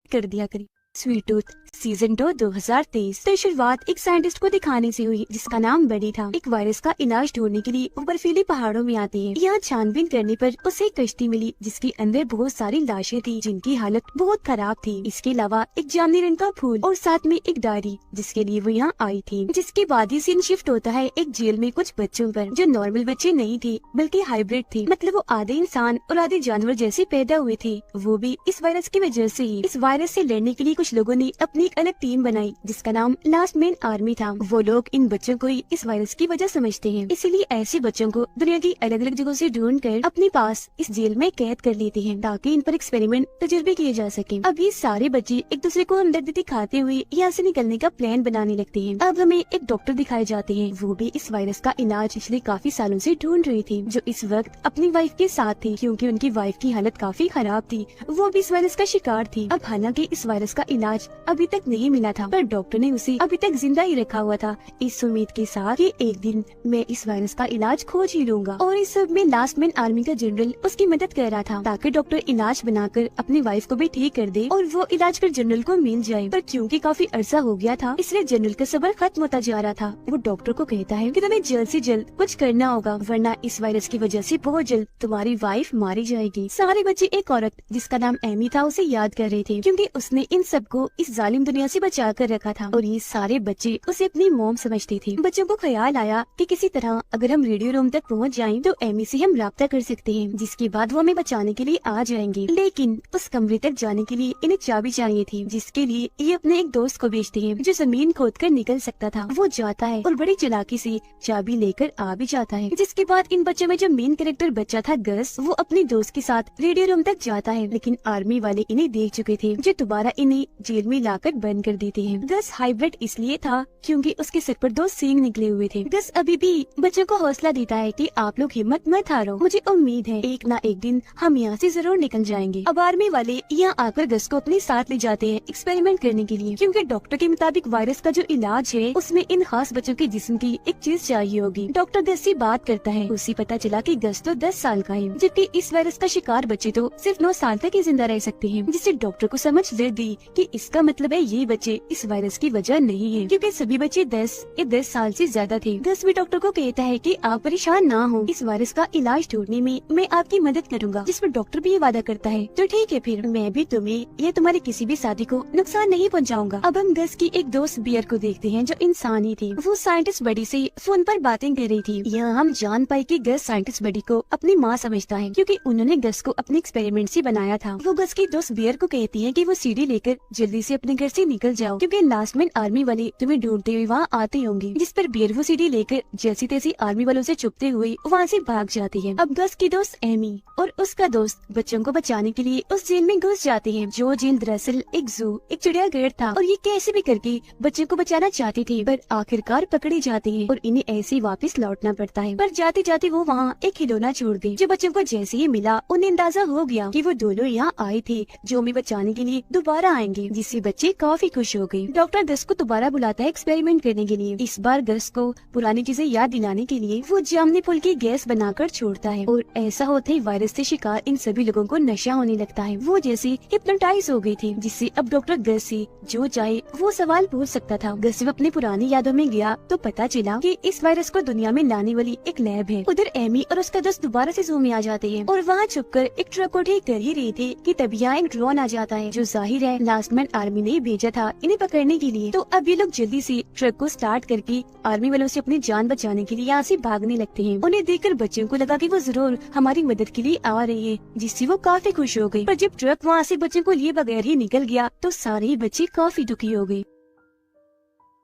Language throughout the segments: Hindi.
कर दिया करें। Sweet tooth season 2 2023। तो शुरुआत एक साइंटिस्ट को दिखाने से हुई जिसका नाम बडी था। एक वायरस का इलाज ढूंढने के लिए वो बर्फीली पहाड़ों में आती है। यहाँ छानबीन करने पर उसे एक कश्ती मिली जिसके अंदर बहुत सारी लाशें थी जिनकी हालत बहुत खराब थी। इसके अलावा एक जामुनी रंग का फूल और साथ में एक डायरी जिसके लिए वो यहाँ आई थी। जिसके बाद ही सीन शिफ्ट होता है एक जेल में कुछ बच्चों पर जो नॉर्मल बच्चे नहीं थे बल्कि हाइब्रिड थे। मतलब वो आधे इंसान और आधे जानवर जैसे पैदा हुए थे, वो भी इस वायरस की वजह से ही। इस वायरस से लड़ने के लिए कुछ लोगों ने अपनी एक अलग टीम बनाई जिसका नाम लास्ट मैन आर्मी था। वो लोग इन बच्चों को ही इस वायरस की वजह समझते हैं, इसीलिए ऐसे बच्चों को दुनिया की अलग अलग जगहों से ढूंढ कर अपने पास इस जेल में कैद कर लेते हैं ताकि इन पर एक्सपेरिमेंट तजुर्बे किए जा सके। अब ये सारे बच्चे एक दूसरे को हमदर्दी दिखाते हुए यहाँ से निकलने का प्लान बनाने लगते हैं। अब हमें एक डॉक्टर दिखाए जाते हैं, वो भी इस वायरस का इलाज पिछले काफी सालों से ढूंढ रही थी, जो इस वक्त अपनी वाइफ के साथ थी क्योंकि उनकी वाइफ की हालत काफी खराब थी। वो भी इस वायरस का शिकार थी। अब हालांकि इस वायरस का इलाज अभी तक नहीं मिला था, पर डॉक्टर ने उसे अभी तक जिंदा ही रखा हुआ था इस उम्मीद के साथ कि एक दिन मैं इस वायरस का इलाज खोज ही लूंगा। और इस सब में लास्ट मैन आर्मी का जनरल उसकी मदद कर रहा था ताकि डॉक्टर इलाज बनाकर अपनी वाइफ को भी ठीक कर दे और वो इलाज फिर जनरल को मिल जाए। पर क्योंकि काफी अरसा हो गया था इसलिए जनरल का सब्र खत्म होता जा रहा था। वो डॉक्टर को कहता है कि तुम्हें जल्द से जल्द कुछ करना होगा वरना इस वायरस की वजह से बहुत जल्द तुम्हारी वाइफ मारी जाएगी। सारे बच्चे एक औरत जिसका नाम एमी था उसे याद कर रहे थे क्योंकि उसने इन सबको इस जालिम दुनिया से बचा कर रखा था और ये सारे बच्चे उसे अपनी मॉम समझते थे। बच्चों को ख्याल आया कि किसी तरह अगर हम रेडियो रूम तक पहुंच जाएं तो एमी से हम राब्ता कर सकते हैं जिसके बाद वो हमें बचाने के लिए आ जाएंगे। लेकिन उस कमरे तक जाने के लिए इन्हें चाबी चाहिए थी जिसके लिए ये अपने एक दोस्त को भेजते हैं जो जमीन खोद कर निकल सकता था। वो जाता है और बड़ी चालाकी से चाबी लेकर आ भी जाता है। जिसके बाद इन बच्चों में जो मेन कैरेक्टर बच्चा था गस, वो अपनी दोस्त के साथ रेडियो रूम तक जाता है लेकिन आर्मी वाले इन्हें देख चुके थे जो दोबारा इन्हें जेल में लाकर बंद कर देते हैं। गस हाइब्रिड इसलिए था क्योंकि उसके सिर पर 2 सींग निकले हुए थे। गस अभी भी बच्चों को हौसला देता है कि आप लोग हिम्मत मत हारो, मुझे उम्मीद है एक ना एक दिन हम यहाँ से जरूर निकल जाएंगे। अब आर्मी वाले यहाँ आकर गस को अपने साथ ले जाते हैं एक्सपेरिमेंट करने के लिए क्योंकि डॉक्टर के मुताबिक वायरस का जो इलाज है उसमें इन खास बच्चों के जिस्म की एक चीज चाहिए होगी। डॉक्टर गस से बात करता है, उसे पता चला कि गस तो 10 साल का है जबकि इस वायरस का शिकार बच्चे तो सिर्फ 9 साल तक ही जिंदा रह सकते हैं, जिससे डॉक्टर को समझ दी कि इसका मतलब है ये बच्चे इस वायरस की वजह नहीं है क्योंकि सभी बच्चे 10 साल से ज्यादा थे। गस भी डॉक्टर को कहता है कि आप परेशान ना हो, इस वायरस का इलाज ढूंढने में मैं आपकी मदद करूंगा, जिस पर डॉक्टर भी ये वादा करता है तो ठीक है फिर मैं भी तुम्हें या तुम्हारे किसी भी साथी को नुकसान नहीं पहुंचाऊंगा। अब हम गस की एक दोस्त बियर को देखते हैं जो इंसान ही थी। वो साइंटिस्ट बडी से फोन पर बातें कर रही थी। यहाँ हम जान पाए कि गस साइंटिस्ट बडी को अपनी माँ समझता है क्योंकि उन्होंने गस को अपने एक्सपेरिमेंट से बनाया था। वो गस की दोस्त बियर को कहती है कि वो सीढ़ी लेकर जल्दी से अपने घर से निकल जाओ क्योंकि लास्ट मैन आर्मी वाले तुम्हें ढूंढते हुए वहाँ आते होंगे। जिस पर बियर वो सीढ़ी लेकर जैसी तैसी आर्मी वालों से छुपते हुए वहाँ से भाग जाती है। अब गस की दोस्त एमी और उसका दोस्त बच्चों को बचाने के लिए उस जेल में घुस जाते हैं जो जेल दरअसल एक जू एक चिड़ियाघर था और ये कैसे भी करके बच्चों को बचाना चाहते थे पर आखिरकार पकड़े जाते हैं और इन्हें ऐसे ही वापस लौटना पड़ता है। पर जाते जाते वो वहाँ एक खिलौना छोड़ दे जो बच्चों को जैसे ही मिला उन्हें अंदाजा हो गया कि वो दोनों यहाँ आए थे जो हमें बचाने के लिए दोबारा आएंगे, जिससे बच्चे काफी खुश हो गए। डॉक्टर गस को दोबारा बुलाता है एक्सपेरिमेंट करने के लिए। इस बार गस को पुरानी चीजें याद दिलाने के लिए वो जामुनी फूल की गैस बनाकर छोड़ता है और ऐसा होते ही वायरस से शिकार इन सभी लोगों को नशा होने लगता है। वो जैसे हिप्नोटाइज हो गई थी जिससे अब डॉक्टर गस से जो चाहे वो सवाल पूछ सकता था। गस जब अपनी पुरानी यादों में गया तो पता चला कि इस वायरस को दुनिया में लाने वाली एक लैब है। उधर एमी और उसका दोस्त दोबारा से जू में आ जाते हैं और वहाँ छुपकर एक ट्रक को ठीक कर ही रहे थे कि तभी यहाँ एक ड्रोन आ जाता है जो जाहिर है लास्ट मैन आर्मी ने भेजा था इन्हें पकड़ने के लिए। तो अब ये लोग जल्दी से ट्रक को स्टार्ट करके आर्मी वालों से अपनी जान बचाने के लिए यहाँ से भागने लगते हैं। उन्हें देखकर बच्चों को लगा कि वो जरूर हमारी मदद के लिए आ रही है, जिससे वो काफी खुश हो गई। पर जब ट्रक वहाँ से बच्चों को लिए बगैर ही निकल गया तो सारे ही बच्चे काफी दुखी हो गए।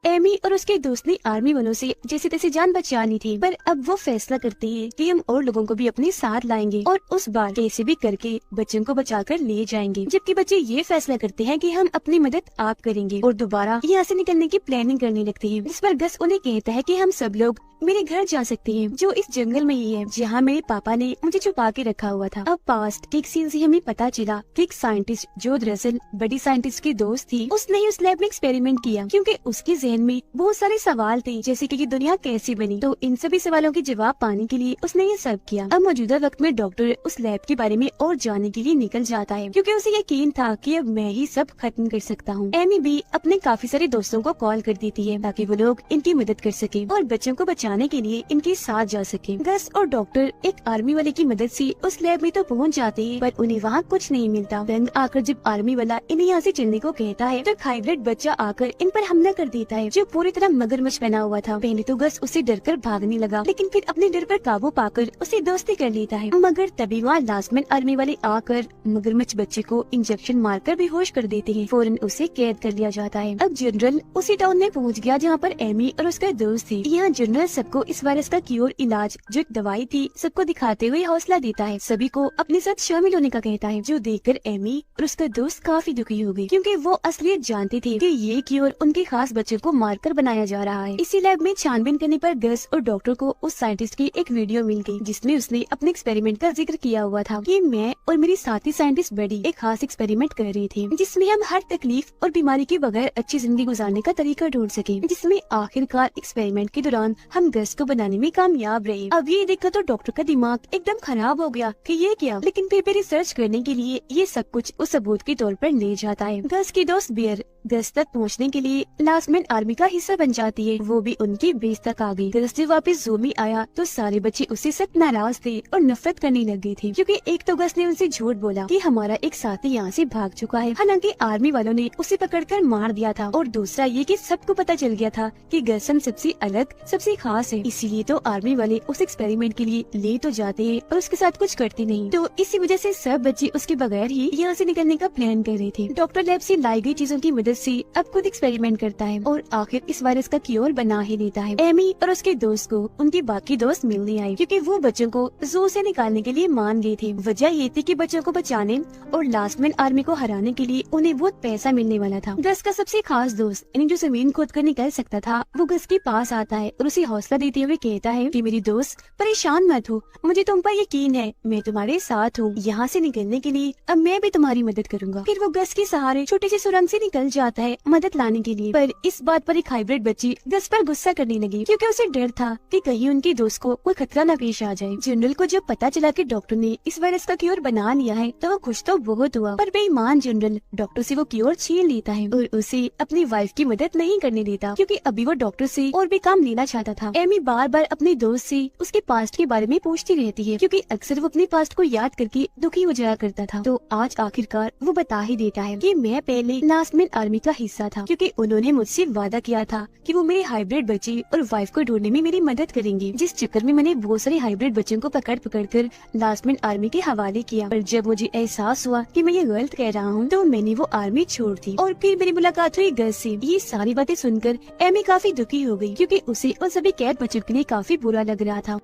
एमी और उसके दोस्त ने आर्मी वालों से जैसे तैसे जान बचा ली थी, पर अब वो फैसला करते हैं कि हम और लोगों को भी अपने साथ लाएंगे और उस बार कैसे भी करके बच्चों को बचाकर ले जाएंगे। जबकि बच्चे ये फैसला करते हैं कि हम अपनी मदद आप करेंगे और दोबारा यहाँ से निकलने की प्लानिंग करने लगते हैं। इस पर गस उन्हें कहता है कि हम सब लोग मेरे घर जा सकते हैं जो इस जंगल में ही है जहाँ मेरे पापा ने मुझे छुपा के रखा हुआ था। अब पास्ट के एक सीन से हमें पता चला कि एक साइंटिस्ट जो दरअसल बड़ी साइंटिस्ट की दोस्त थी उसने ही उस लैब में एक्सपेरिमेंट किया क्योंकि उसके जहन में बहुत सारे सवाल थे, जैसे कि ये दुनिया कैसी बनी। तो इन सभी सवालों के जवाब पाने के लिए उसने ये सब किया। अब मौजूदा वक्त में डॉक्टर उस लैब के बारे में और जानने के लिए निकल जाता है, क्योंकि उसे यकीन था कि अब मैं ही सब खत्म कर सकता हूँ। एमी भी अपने काफी सारे दोस्तों को कॉल कर देती है ताकि वो लोग इनकी मदद कर सके और बच्चों को बचाने के लिए इनके साथ जा सके। गस और डॉक्टर एक आर्मी वाले की मदद से उस लैब में तो पहुंच जाते हैं, पर उन्हें वहाँ कुछ नहीं मिलता। रंग आकर जब आर्मी वाला इन्हें यहाँ से चलने को कहता है, तो एक हाइब्रिड बच्चा आकर इन पर हमला कर देता है, जो पूरी तरह मगरमच्छ बना हुआ था। पहले तो गस उसे डर कर भागने लगा, लेकिन फिर अपने डर पर काबू पाकर उसे दोस्ती कर लेता है। मगर तभी वहाँ लास्टमैन आर्मी वाले आकर मगरमच्छ बच्चे को इंजेक्शन मारकर बेहोश कर देते हैं। फौरन उसे कैद कर लिया जाता है। अब जनरल उसी टाउन में पहुंच गया जहाँ पर एमी और उसका दोस्त थे। यहाँ जनरल सबको इस वायरस का क्योर इलाज, जो एक दवाई थी, सबको दिखाते हुए हौसला देता है। सभी को अपने साथ शामिल होने का कहता है, जो देखकर एमी और उसका दोस्त काफी दुखी हो गई, क्योंकि वो असलियत जानते थे कि ये क्योर उनके खास बच्चे को मारकर बनाया जा रहा है। इसी लैब में छानबीन करने पर गस और डॉक्टर को उस साइंटिस्ट की एक वीडियो मिल गई, जिसमें उसने अपने एक्सपेरिमेंट का जिक्र किया हुआ था कि मैं और मेरी साथी साइंटिस्ट बड़ी एक खास एक्सपेरिमेंट कर रही थी, जिसमें हम हर तकलीफ और बीमारी के बगैर अच्छी जिंदगी गुजारने का तरीका ढूंढ सके। जिसमें आखिरकार एक्सपेरिमेंट के दौरान हम गस को बनाने में कामयाब रहे। अब ये देखकर तो डॉक्टर का दिमाग एकदम खराब हो गया कि ये क्या, लेकिन फिर भी रिसर्च करने के लिए ये सब कुछ उस सबूत के तौर पर ले जाता है। गस की दोस्त बियर गस तक पहुंचने के लिए लास्टमैन आर्मी का हिस्सा बन जाती है। वो भी उनकी बेस तक आ गई। गस जब वापस ज़ू में आया तो सारे बच्चे उससे सख्त नाराज थे और नफरत करने लग गए थे, क्योंकि एक तो गस ने उनसे झूठ बोला कि हमारा एक साथी यहाँ से भाग चुका है, हालांकि आर्मी वालों ने उसे पकड़कर मार दिया था। और दूसरा ये कि सबको पता चल गया था कि गस हम सबसे अलग, सबसे खास है। इसीलिए तो आर्मी वाले उस एक्सपेरिमेंट के लिए ले तो जाते हैं और उसके साथ कुछ करते नहीं। तो इसी वजह से सब बच्चे उसके बगैर ही यहाँ से निकलने का प्लान कर रहे थे। डॉक्टर लैब से लाई गई चीजों की मदद से अब खुद एक्सपेरिमेंट करता है और आखिर इस वायरस का क्योर बना ही लेता है। एमी और उसके दोस्त को उनके बाकी दोस्त मिलने आए, क्योंकि वो बच्चों को जू से निकालने के लिए मान गए थे। वजह ये थी कि बच्चों को बचाने और लास्टमैन आर्मी को हराने के लिए उन्हें बहुत पैसा मिलने वाला था। गस का सबसे खास दोस्त, यानी जो जमीन खोद कर निकल सकता था, वो गस के पास आता है और उसे हौसला देते हुए कहता है कि मेरी दोस्त परेशान मत हो, मुझे तुम पर यकीन है, मैं तुम्हारे साथ हूँ। यहाँ से निकलने के लिए अब मैं भी तुम्हारी मदद करूँगा। फिर वो गस के सहारे छोटे से सुरंग से निकल जाता है मदद लाने के लिए। पर इस बात पर एक हाइब्रिड बच्ची गस पर गुस्सा करने लगी, क्योंकि उसे डर था कि कहीं उनके दोस्त को कोई खतरा न पेश आ जाए। जनरल को जब पता चला कि डॉक्टर ने इस वायरस का क्योर बना लिया है, तो वो खुश तो बहुत हुआ, पर बेईमान जनरल डॉक्टर से वो क्योर छीन लेता है और उसे अपनी वाइफ की मदद नहीं करने देता, क्योंकि अभी वो डॉक्टर से और भी काम लेना चाहता था। एमी बार बार अपने दोस्त से उसके पास्ट के बारे में पूछती रहती है, क्योंकि अक्सर वो अपने पास्ट को याद करके दुखी हो जाया करता था। तो आज आखिरकार वो बता ही देता है कि मैं पहले लास्टमैन आर्मी का हिस्सा था, क्योंकि उन्होंने मुझसे वादा किया था कि वो मेरे हाइब्रिड बच्चे और वाइफ को ढूंढने में मेरी मदद करेंगे, जिस चक्कर में मैंने बहुत सारे हाइब्रिड बच्चों को पकड़ कर लास्टमैन आर्मी के हवाले किया। पर जब मुझे एहसास हुआ कि मैं ये गलत कह रहा हूँ, तो मैंने वो आर्मी छोड़ दी और फिर मेरी मुलाकात हुई गस से। ये सारी बातें सुनकर एमी काफी दुखी हो गई, क्योंकि उसे उन सभी कैद बच्चों के लिए काफी बुरा लग रहा था।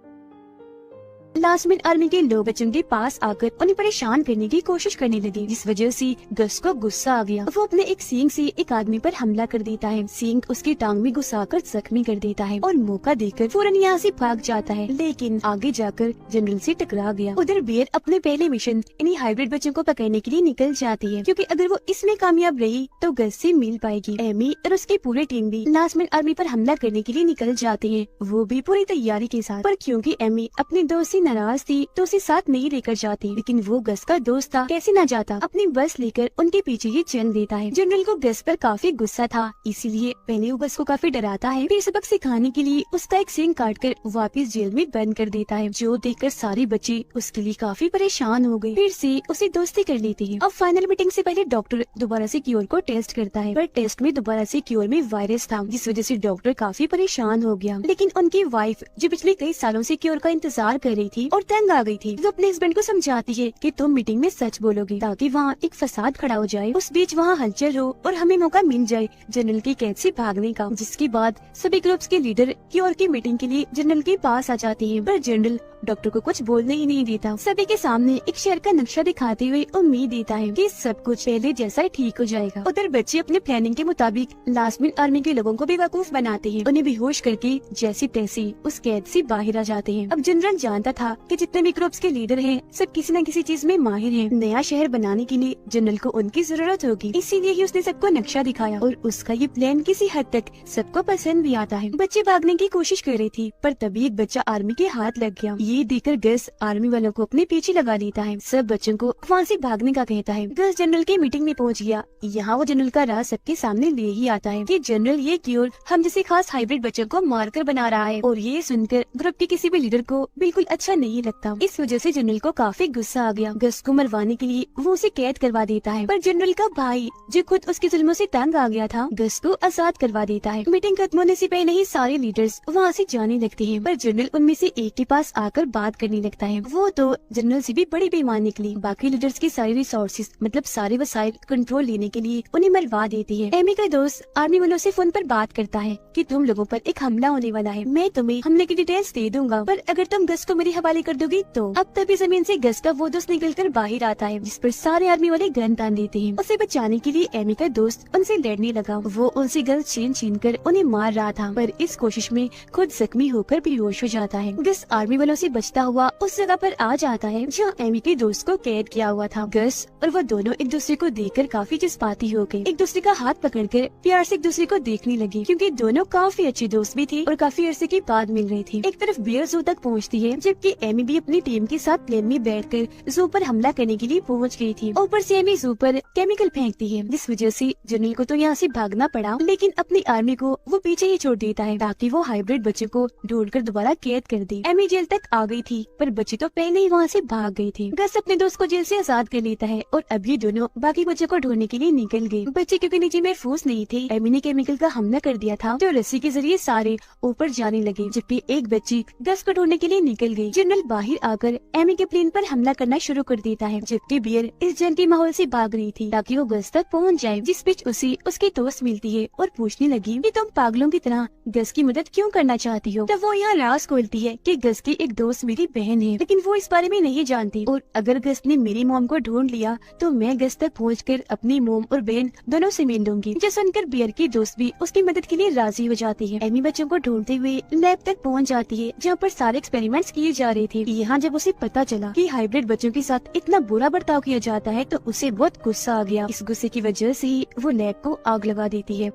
लास्टमैन आर्मी के लोग बच्चों के पास आकर उन्हें परेशान करने की कोशिश करने लगे, जिस वजह से गस को गुस्सा आ गया। वो अपने एक सींग से एक आदमी पर हमला कर देता है। सींग उसकी टांग में घुसाकर जख्मी कर देता है और मौका देकर फौरन यहाँ से भाग जाता है, लेकिन आगे जाकर जनरल से टकरा गया। उधर बियर अपने पहले मिशन इन्हीं हाइब्रिड बच्चों को पकड़ने के लिए निकल जाती है, क्योंकि अगर वो इसमें कामयाब रही तो गस से मिल पाएगी। एमी और उसकी पूरी टीम भी लास्टमैन आर्मी पर हमला करने के लिए निकल जाते हैं, वो भी पूरी तैयारी के साथ। पर क्योंकि एमी अपने दोस्त से नाराज थी तो उसे साथ नहीं लेकर जाती, लेकिन वो गस का दोस्त था, कैसे न जाता। अपनी बस लेकर उनके पीछे ही चल देता है। जनरल को गस पर काफी गुस्सा था, इसीलिए पहले वो गस को काफी डराता है, फिर सबक सिखाने के लिए उसका एक सींग काटकर वापस जेल में बंद कर देता है, जो देखकर सारे बच्चे उसके लिए काफी परेशान हो गए। फिर से उसे दोस्ती कर लेते हैं। अब फाइनल मीटिंग से पहले डॉक्टर दोबारा से क्योर को टेस्ट करता है, पर टेस्ट में दोबारा से क्योर में वायरस था, जिस वजह से डॉक्टर काफी परेशान हो गया। लेकिन उनकी वाइफ, जो पिछले कई सालों से क्योर का इंतजार कर रही थी और तंग आ गई थी, वो अपने हस्बैंड को समझाती है कि तुम मीटिंग में सच बोलोगे ताकि वहाँ एक फसाद खड़ा हो जाए, उस बीच वहाँ हलचल हो और हमें मौका मिल जाए जनरल की कैद से भागने का। जिसके बाद सभी ग्रुप्स के लीडर क्योर की मीटिंग के लिए जनरल के पास आ जाते हैं, पर जनरल डॉक्टर को कुछ बोलने ही नहीं देता। सभी के सामने एक शहर का नक्शा दिखाते हुए उम्मीद देता है कि सब कुछ पहले जैसा ही ठीक हो जाएगा। उधर बच्चे अपने प्लानिंग के मुताबिक लास्ट मिनट आर्मी के लोगों को बेवकूफ बनाते हैं, उन्हें बेहोश करके जैसी तैसी उस कैद से बाहर आ जाते हैं। अब जनरल जानता था कि जितने भी ग्रुप्स के लीडर हैं सब किसी न किसी चीज में माहिर हैं। नया शहर बनाने के लिए जनरल को उनकी जरूरत होगी, इसीलिए ही उसने सबको नक्शा दिखाया और उसका ये प्लान किसी हद तक सबको पसंद भी आता है। बच्चे भागने की कोशिश कर रही थी पर तभी एक बच्चा आर्मी के हाथ लग गया। ये देखकर गस आर्मी वालों को अपने पीछे लगा लेता है, सब बच्चों को वहाँ से भागने का कहता है। गस जनरल की मीटिंग में पहुँच गया। यहाँ वो जनरल का राज सबके सामने ले ही आता है कि जनरल ये क्योर हम जैसे खास हाइब्रिड बच्चों को मारकर बना रहा है, और ये सुनकर ग्रुप के किसी भी लीडर को बिल्कुल अच्छा नहीं लगता। इस वजह से जनरल को काफी गुस्सा आ गया। गस को मरवाने के लिए वो उसे कैद करवा देता है, पर जनरल का भाई जो खुद उसके जुल्मों से तंग आ गया था गस को आजाद करवा देता है। मीटिंग खत्म होने से पहले ही सारे लीडर्स वहाँ से जाने लगते हैं, पर जनरल उनमें से एक के पास आकर बात करने लगता है। वो तो जनरल से भी बड़ी बेईमान निकली। बाकी लीडर्स की सारी रिसोर्सेज मतलब सारे वसाइल कंट्रोल लेने के लिए उन्हें मरवा देती है। एमी का दोस्त आर्मी वालों से फोन पर बात करता है कि तुम लोगों पर एक हमला होने वाला है, मैं तुम्हें हमले की डिटेल्स दे दूंगा, पर अगर तुम गस को मेरे हवाले कर दोगी तो। अब तभी जमीन से गस का वो दोस्त निकलकर बाहर आता है, जिस पर सारे आर्मी वाले गन तान देते हैं। उसे बचाने के लिए एमी का दोस्त उनसे लड़ने लगा। वो उनसे गन छीन कर उन्हें मार रहा था, पर इस कोशिश में खुद जख्मी होकर बेहोश हो जाता है। गस आर्मी वालों से बचता हुआ उस जगह पर आ जाता है जहाँ एमी के दोस्त को कैद किया हुआ था। गस और वो दोनों एक दूसरे को देखकर काफी जज्बाती हो गए, एक दूसरे का हाथ पकड़कर प्यार से एक दूसरे को देखने लगे, क्योंकि दोनों काफी अच्छे दोस्त भी थे और काफी अरसे के बाद मिल रहे थे। एक तरफ बियर जू तक पहुँचती है, जबकि एमी भी अपनी टीम के साथ प्लेन में बैठकर जू पर हमला करने के लिए पहुँच गई थी। ऊपर से एमी जू पर केमिकल फेंकती है, जिस वजह से जनरल को तो यहाँ से भागना पड़ा, लेकिन अपनी आर्मी को वो पीछे ही छोड़ देता है ताकि वो हाइब्रिड बच्चे को ढूंढकर दोबारा कैद कर दे। एमी जेल तक आ गई थी, पर बच्चे तो पहले ही वहाँ से भाग गए थे। गस अपने दोस्त को जेल से आजाद कर लेता है और अभी दोनों बाकी बच्चों को ढूंढने के लिए निकल गए। बच्चे क्योंकि नीचे महफूज नहीं थे, एमी ने केमिकल का हमला कर दिया था, तो रस्सी के जरिए सारे ऊपर जाने लगे, जबकि एक बच्ची गस को ढूंढने के लिए निकल गई। जनरल बाहर आकर एमी के प्लेन पर हमला करना शुरू कर देता है, जबकि बियर इस जंग के माहौल से भाग रही थी ताकि वो गस तक पहुँच जाए, जिस बीच उसे उसकी दोस्त मिलती है और पूछने लगी कि तुम पागलों की तरह गस की मदद क्यों करना चाहती हो। तब वो यहाँ राज खोलती है कि गस की एक दोस्त मेरी बहन है, लेकिन वो इस बारे में नहीं जानती, और अगर गस ने मेरी मोम को ढूंढ लिया तो मैं गस तक पहुंचकर अपनी मोम और बहन दोनों से मिल लूंगी। जो सुनकर बियर की दोस्त भी उसकी मदद के लिए राजी हो जाती है। एमी बच्चों को ढूंढते हुए लैब तक पहुंच जाती है, जहाँ पर सारे एक्सपेरिमेंट्स किए जा रहे थे। यहाँ जब उसे पता चला कि हाइब्रिड बच्चों के साथ इतना बुरा बर्ताव किया जाता है तो उसे बहुत गुस्सा आ गया। इस गुस्से की वजह से ही वो लैब को आग लगा देती है।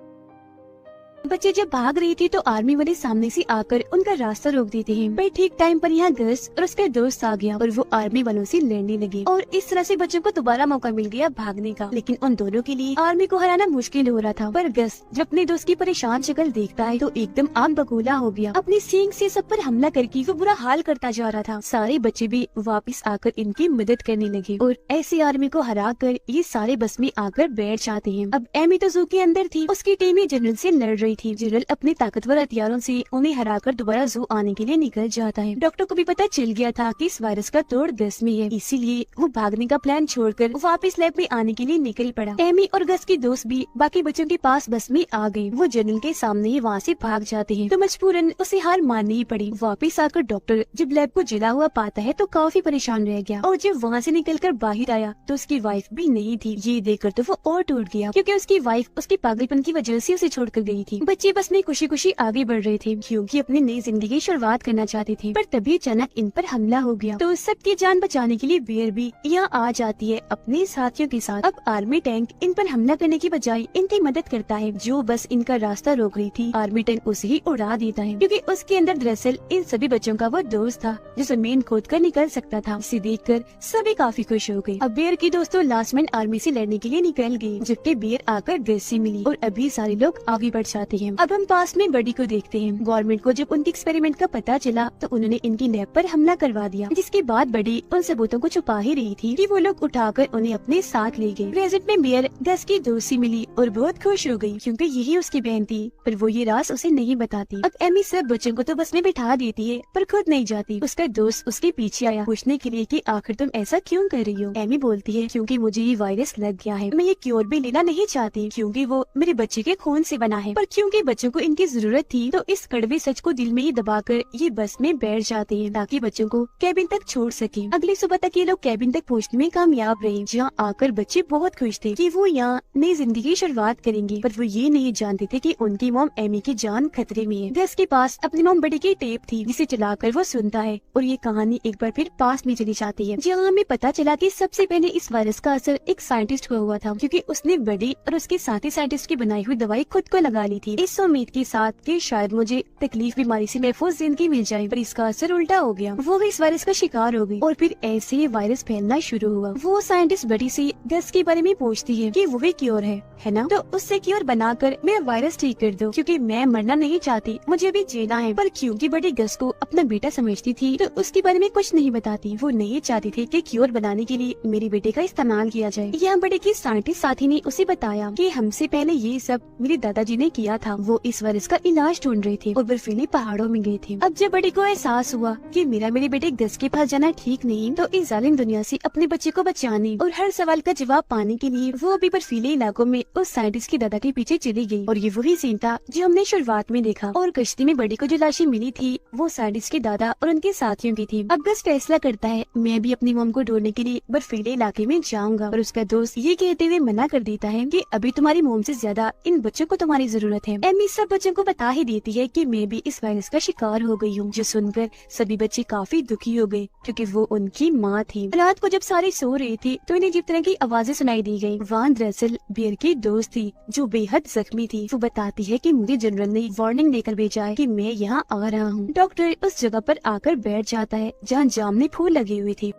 बच्चे जब भाग रही थी तो आर्मी वाले सामने से आकर उनका रास्ता रोक देते हैं, पर ठीक टाइम पर यहाँ गस और उसका दोस्त आ गया और वो आर्मी वालों से लड़ने लगे, और इस तरह से बच्चों को दोबारा मौका मिल गया भागने का। लेकिन उन दोनों के लिए आर्मी को हराना मुश्किल हो रहा था, पर गस जब अपने दोस्त की परेशान शक्ल देखता है तो एकदम आग बगोला हो गया। अपनी सींग से सब पर हमला करके वो बुरा हाल करता जा रहा था। सारे बच्चे भी वापस आकर इनकी मदद करने लगे और ऐसे आर्मी को हरा कर ये सारे बस में आकर बैठ जाते हैं। अब एमी तो जू के अंदर थी, उसकी टीम ही जनरल से लड़ रही थी। जनरल अपने ताकतवर हथियारों से उन्हें हराकर दोबारा जू आने के लिए निकल जाता है। डॉक्टर को भी पता चल गया था कि इस वायरस का तोड़ गस में है, इसीलिए वो भागने का प्लान छोड़कर वापस लैब में आने के लिए निकल पड़ा। एमी और गस की दोस्त भी बाकी बच्चों के पास बस में आ गए। वो जनरल के सामने ही वहाँ से भाग जाते हैं, तो मजबूरन उसे हार माननी ही पड़ी। वापिस आकर डॉक्टर जब लैब को जला हुआ पाता है तो काफी परेशान रह गया, और जब वहाँ से निकलकर बाहर आया तो उसकी वाइफ भी नहीं थी। ये देखकर तो वो और टूट गया, क्योंकि उसकी वाइफ उसके पागलपन की वजह से उसे छोड़कर गई थी। बच्चे बस में खुशी खुशी आगे बढ़ रहे थे, क्योंकि अपनी नई जिंदगी की शुरुआत करना चाहते थे। पर तभी अचानक इन पर हमला हो गया, तो सबकी जान बचाने के लिए बियर भी यहाँ आ जाती है अपने साथियों के साथ। अब आर्मी टैंक इन पर हमला करने की बजाय इनकी मदद करता है। जो बस इनका रास्ता रोक रही थी आर्मी टैंक उसे ही उड़ा देता है, क्योंकि उसके अंदर दरअसल इन सभी बच्चों का वो दोस्त था जो जमीन खोद कर निकल सकता था। इसे देखकर सभी काफी खुश हो गए। अब बियर की दोस्तों लास्ट में आर्मी से लड़ने के लिए निकल गई, जबकि बियर आकर गस से मिली और अभी सारे लोग आगे बढ़ जाते हैं। अब हम पास में बडी को देखते हैं। गवर्नमेंट को जब उनके एक्सपेरिमेंट का पता चला तो उन्होंने इनकी लैब पर हमला करवा दिया, जिसके बाद बडी उन सबूतों को छुपा ही रही थी कि वो लोग उठाकर उन्हें अपने साथ ले गए। प्रेजेंट में बियर गस की दोस्त से मिली और बहुत खुश हो गई, क्योंकि यही उसकी बहन थी, पर वो ये राज उसे नहीं बताती। अब एमी सब बच्चों को तो बस में बिठा देती है, पर खुद नहीं जाती। उसका दोस्त उसके पीछे आया पूछने के लिए कि आखिर तुम ऐसा क्यों कर रही हो। एमी बोलती है क्योंकि मुझे ये वायरस लग गया है, मैं ये क्योर भी लेना नहीं चाहती, क्योंकि वो मेरे बच्चे के खून से बना है। पर क्यों क्योंकि बच्चों को इनकी जरूरत थी, तो इस कड़वे सच को दिल में ही दबाकर ये बस में बैठ जाते हैं ताकि बच्चों को कैबिन तक छोड़ सके। अगली सुबह तक ये लोग कैबिन तक पहुँचने में कामयाब रहे, जहाँ आकर बच्चे बहुत खुश थे कि वो यहाँ नई जिंदगी की शुरुआत करेंगे। पर वो ये नहीं जानते थे कि उनकी मॉम एमी की जान खतरे में है। गस के पास अपनी मॉम बड़ी की टेप थी, जिसे चलाकर वो सुनता है और ये कहानी एक बार फिर पास में चली जाती है, जहाँ हमें पता चला कि सबसे पहले इस वायरस का असर एक साइंटिस्ट को हुआ था, क्योंकि उसने बड़ी और उसके साथी साइंटिस्ट की बनाई हुई दवाई खुद को लगा ली थी, इस उम्मीद के साथ कि शायद मुझे तकलीफ बीमारी से महफूज जिंदगी मिल जाए। पर इसका असर उल्टा हो गया, वो भी इस वायरस का शिकार हो गई और फिर ऐसे ये वायरस फैलना शुरू हुआ। वो साइंटिस्ट बड़ी से गस के बारे में पूछती है कि वो भी क्योर है ना, तो उससे क्योर बनाकर मेरा वायरस ठीक कर दो, क्योंकि मैं मरना नहीं चाहती, मुझे भी जीना है। पर क्योंकि बड़ी गस को अपना बेटा समझती थी, तो उसके बारे में कुछ नहीं बताती। वो नहीं चाहती थी कि क्योर बनाने के लिए मेरे बेटे का इस्तेमाल किया जाए। यहाँ बड़े की साइंटिस्ट साथी ने उसे बताया कि हमसे पहले ये सब मेरे दादाजी ने किया था। वो इस वायरस का इलाज ढूंढ रहे थे और बर्फीले पहाड़ों में गए थे। अब जब बड़ी को एहसास हुआ कि मेरे बेटे गस के पास जाना ठीक नहीं, तो इस जालिम दुनिया से अपने बच्चे को बचाने और हर सवाल का जवाब पाने के लिए वो भी बर्फीले इलाकों में उस साइंटिस्ट के दादा के पीछे चली गई। और ये वही सीन था जो हमने शुरुआत में देखा। और कश्ती में बड़ी को जो लाशें मिली थी, वो साइंटिस्ट के दादा और उनके साथियों की थी। अब गस फैसला करता है, मैं भी अपनी मॉम को ढूंढने के लिए बर्फीले इलाके में जाऊंगा। और उसका दोस्त ये कहते हुए मना कर देता है कि अभी तुम्हारी मॉम से ज्यादा इन बच्चों को तुम्हारी जरूरत है। एमी सब बच्चों को बता ही देती है कि मैं भी इस वायरस का शिकार हो गई हूँ, जो सुनकर सभी बच्चे काफी दुखी हो गए, क्योंकि वो उनकी माँ थी। रात को जब सारे सो रहे थे, तो इन्हें अजीब तरह की आवाजें सुनाई दी गयी। वहाँ दरअसल बियर की दोस्त थी, जो बेहद जख्मी थी। वो बताती है कि मुझे जनरल ने वार्निंग देकर भेजा है कि मैं यहाँ आ रहा हूँ। डॉक्टर उस जगह पर आकर बैठ जाता है जहाँ जामनी फूल लगे हुए थे।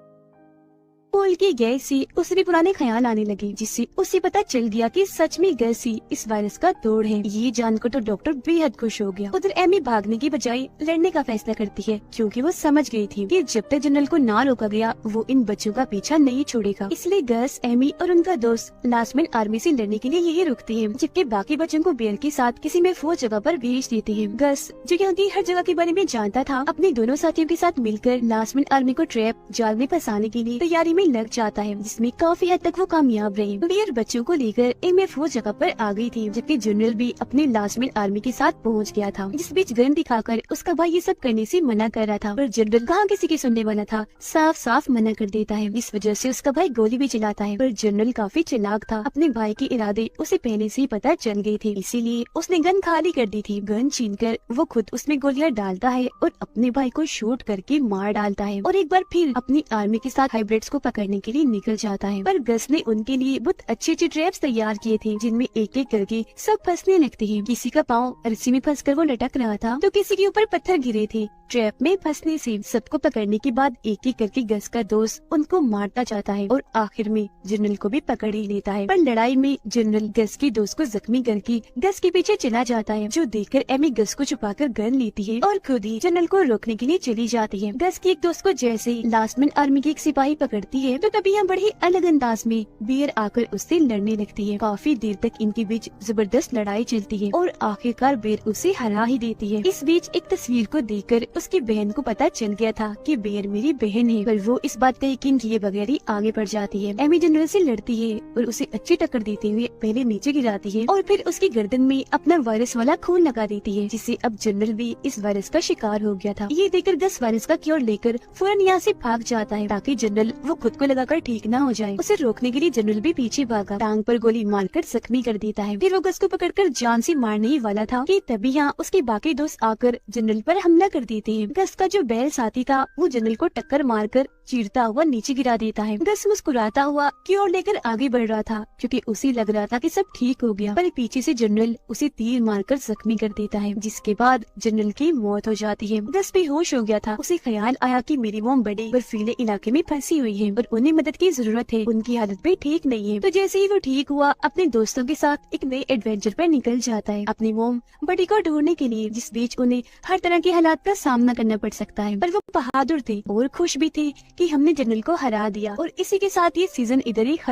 पोल की गैस से उसे भी पुराने ख्याल आने लगे, जिससे उसे पता चल गया कि सच में गैस ही इस वायरस का तोड़ है। ये जानकर तो डॉक्टर बेहद खुश हो गया। उधर एमी भागने की बजाय लड़ने का फैसला करती है, क्योंकि वो समझ गई थी कि जब तक जनरल को ना रोका गया, वो इन बच्चों का पीछा नहीं छोड़ेगा। इसलिए गस, एमी और उनका दोस्त लास्ट में आर्मी से लड़ने के लिए यही रुकते हैं, जबकि बाकी बच्चों को बेयर के साथ किसी महफूज जगह पर भेज देते हैं। गस, जो यहाँ की हर जगह के बारे में जानता था, अपने दोनों साथियों के साथ मिलकर लास्ट में आर्मी को ट्रैप जाल में फंसाने के लिए तैयारी में लग जाता है, जिसमें काफी हद तक वो कामयाब रहे। बियर बच्चों को लेकर एक महफूज जगह पर आ गई थी, जबकि जनरल भी अपने लास्ट में आर्मी के साथ पहुंच गया था। जिस बीच गन दिखाकर उसका भाई ये सब करने से मना कर रहा था, पर जनरल कहाँ किसी की सुनने वाला था, साफ साफ मना कर देता है। इस वजह से उसका भाई गोली भी चलाता है, पर जनरल काफी चालाक था, अपने भाई के इरादे उसे पहले से ही पता चल गए थे, इसीलिए उसने गन खाली कर दी थी। गन छीनकर वो खुद उसमें गोलियां डालता है और अपने भाई को शूट करके मार डालता है, और एक बार फिर अपनी आर्मी के साथ हाइब्रिड्स को पकड़ने के लिए निकल जाता है। पर गस ने उनके लिए बहुत अच्छे ट्रैप्स तैयार किए थे, जिनमें एक एक करके सब फंसने लगते हैं। किसी का पाँव रस्सी में फंसकर वो लटक रहा था, तो किसी के ऊपर पत्थर गिरे थे। ट्रैप में फंसने से सबको पकड़ने के बाद एक एक करके गस का दोस्त उनको मारता जाता है और आखिर में जनरल को भी पकड़ ही लेता है। पर लड़ाई में जनरल गस के दोस्त को जख्मी करके गस के पीछे चला जाता है, जो देखकर एमी गस को छुपाकर गन लेती है और खुद ही जनरल को रोकने के लिए चली जाती है। गस की एक दोस्त को जैसे ही लास्ट में आर्मी की एक सिपाही पकड़ती है, तो तभी यहाँ बड़ी अलग अंदाज में बियर आकर उससे लड़ने लगती है। काफी देर तक इनके बीच जबरदस्त लड़ाई चलती है और आखिरकार बियर उसे हरा ही देती है। इस बीच एक तस्वीर को देखकर उसकी बहन को पता चल गया था कि बियर मेरी बहन है, पर वो इस बात का यकीन किए बगैर ही आगे बढ़ जाती है। एमी जनरल से लड़ती है और उसे अच्छी टक्कर देते हुए पहले नीचे गिराती है और फिर उसकी गर्दन में अपना वायरस वाला खून लगा देती है, जिससे अब जनरल भी इस वायरस का शिकार हो गया था। ये देखकर गस वायरस का क्योर लेकर फौरन यहाँ से भाग जाता है, ताकि जनरल वो खुद को लगाकर ठीक न हो जाए। उसे रोकने के लिए जनरल भी पीछे भागा, टांग पर गोली मारकर जख्मी कर देता है। फिर वो गस को पकड़कर जान से मारने ही वाला था कि तभी यहाँ उसके बाकी दोस्त आकर जनरल पर हमला कर देते हैं। गस का जो बैल साथी था, वो जनरल को टक्कर मारकर चीरता हुआ नीचे गिरा देता है। गस मुस्कुराता हुआ क्योर लेकर आगे बढ़ रहा था, क्योंकि उसे लग रहा था कि सब ठीक हो गया, पर पीछे से जनरल उसे तीर मारकर जख्मी कर देता है, जिसके बाद जनरल की मौत हो जाती है। गस बेहोश हो गया था। उसे ख्याल आया कि मेरी मॉम बड़े बर्फीले इलाके में फंसी हुई है और उन्हें मदद की जरूरत है, उनकी हालत भी ठीक नहीं है। तो जैसे ही वो ठीक हुआ, अपने दोस्तों के साथ एक नए एडवेंचर पर निकल जाता है अपनी मॉम बड़ी को ढूंढने के लिए, जिस बीच उन्हें हर तरह के हालात का सामना करना पड़ सकता है। पर वो बहादुर थे और खुश भी थे कि हमने जनरल को हरा दिया। और इसी के साथ ये सीजन इधर ही